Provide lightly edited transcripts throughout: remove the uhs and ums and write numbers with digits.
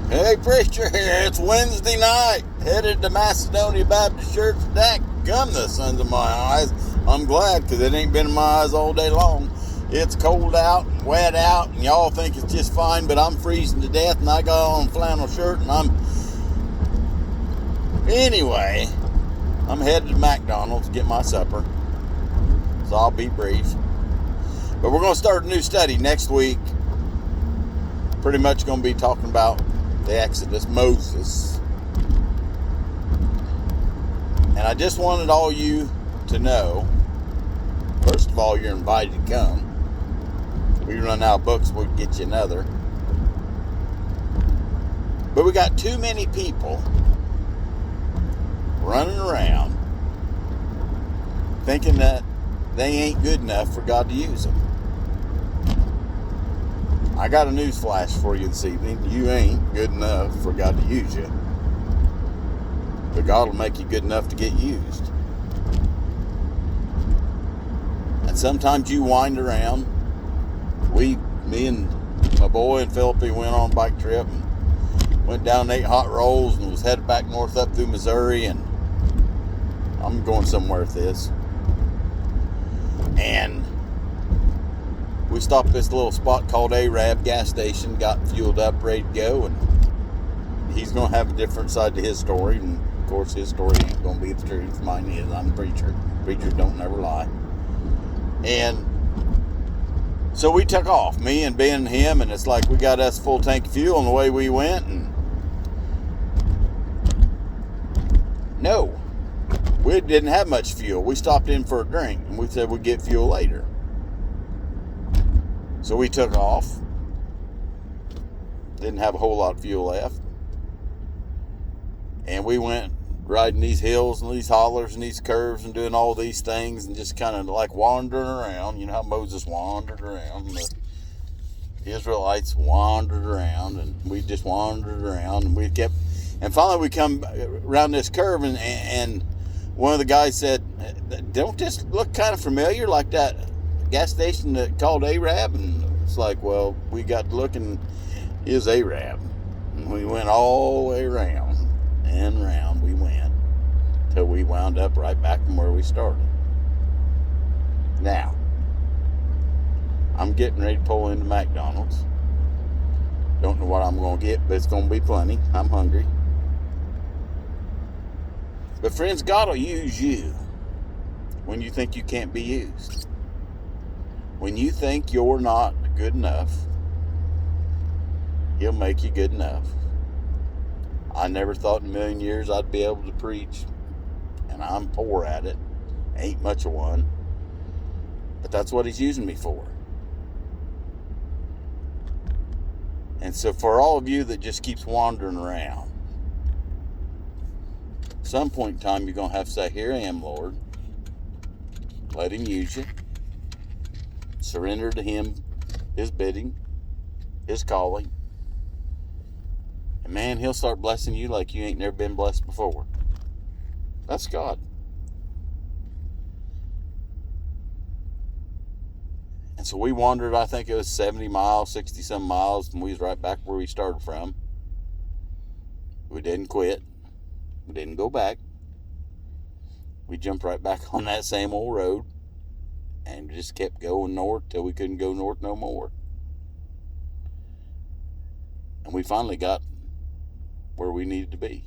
Hey, preacher here. It's Wednesday night. Headed to Macedonia Baptist Church. Gum the sons of my eyes. I'm glad because it ain't been in my eyes all day long. It's cold out, wet out, and y'all think it's just fine, but I'm freezing to death, and I got on a flannel shirt, and Anyway, I'm headed to McDonald's to get my supper, so I'll be brief. But we're going to start a new study next week. Pretty much going to be talking about the Exodus, Moses. And I just wanted all you to know, first of all, you're invited to come. We run out of books, we'll get you another. But we got too many people running around thinking that they ain't good enough for God to use them. I got a news flash for you this evening. You ain't good enough for God to use you. But God will make you good enough to get used. And sometimes you wind around. Me and my boy and Philippi went on a bike trip and went down and ate hot rolls and was headed back north up through Missouri, and I'm going somewhere with this. And we stopped at this little spot called Arab gas station, got fueled up, ready to go, and he's going to have a different side to his story, and of course his story ain't going to be the truth. Mine is. I'm a preacher. Preachers don't never lie. And so we took off, me and Ben and him, and it's like we got us a full tank of fuel, and the way we went, and no, we didn't have much fuel. We stopped in for a drink, and we said we'd get fuel later. So we took off. Didn't have a whole lot of fuel left. And we went riding these hills and these hollers and these curves and doing all these things and just kind of like wandering around. You know how Moses wandered around, and the Israelites wandered around, and we just wandered around, and finally we come around this curve, and one of the guys said, "Don't this look kind of familiar, like that gas station that called Arab?" And it's like, well, we got to looking, is Arab. And we went all the way around and around we went till we wound up right back from where we started. Now, I'm getting ready to pull into McDonald's. Don't know what I'm going to get, but it's going to be plenty. I'm hungry. But friends, God will use you when you think you can't be used. When you think you're not good enough, He'll make you good enough. I never thought in a million years I'd be able to preach, and I'm poor at it. Ain't much of one. But that's what He's using me for. And so for all of you that just keeps wandering around, at some point in time you're going to have to say, "Here I am, Lord." Let Him use you. Surrender to Him, His bidding, His calling. And man, He'll start blessing you like you ain't never been blessed before. That's God. And so we wandered, I think it was 70 miles, 60 some miles, and we was right back where we started from. We didn't quit. We didn't go back. We jumped right back on that same old road and just kept going north till we couldn't go north no more. And we finally got where we needed to be.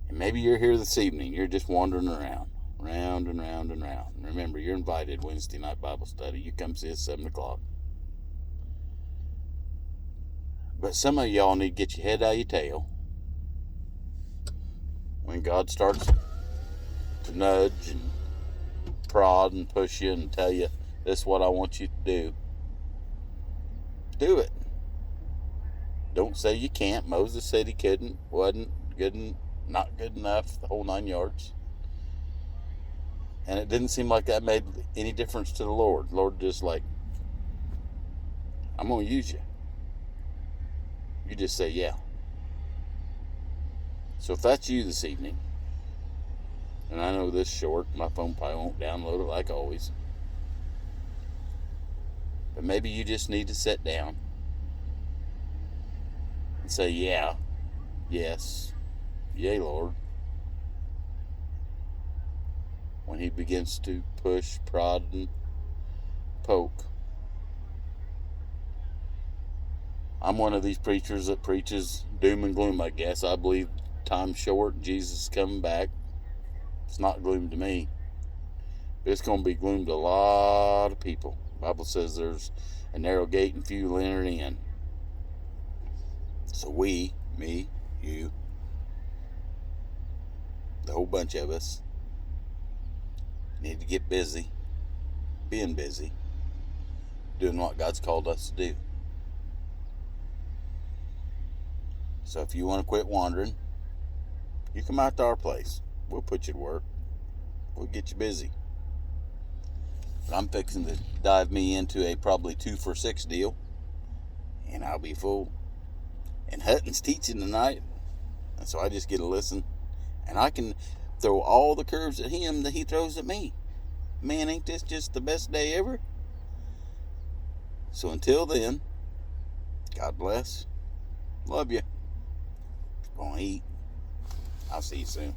And maybe you're here this evening, you're just wandering around, round and round and round. And remember, you're invited Wednesday night Bible study. You come see us 7 o'clock. But some of y'all need to get your head out of your tail when God starts to nudge and prod and push you and tell you, "This is what I want you to do." Do it. Don't say you can't. Moses said he couldn't, wasn't good, not good enough, the whole 9 yards. And it didn't seem like that made any difference to the Lord. The Lord just like, "I'm going to use you." You just say, "Yeah." So if that's you this evening, and I know this short, my phone probably won't download it like always, but maybe you just need to sit down and say, yeah, yes, yea, Lord. When he begins to push, prod, and poke. I'm one of these preachers that preaches doom and gloom, I guess. I believe time's short, Jesus is coming back. It's not gloom to me. It's going to be gloom to a lot of people. The Bible says there's a narrow gate and few enter in. So we, me, you, the whole bunch of us, need to get busy, being busy, doing what God's called us to do. So if you want to quit wandering, you come out to our place. We'll put you to work. We'll get you busy. But I'm fixing to dive me into a probably 2-for-6 deal, and I'll be full. And Hutton's teaching tonight, and so I just get to listen, and I can throw all the curves at him that he throws at me. Man, ain't this just the best day ever? So until then, God bless. Love you. Gonna eat. I'll see you soon.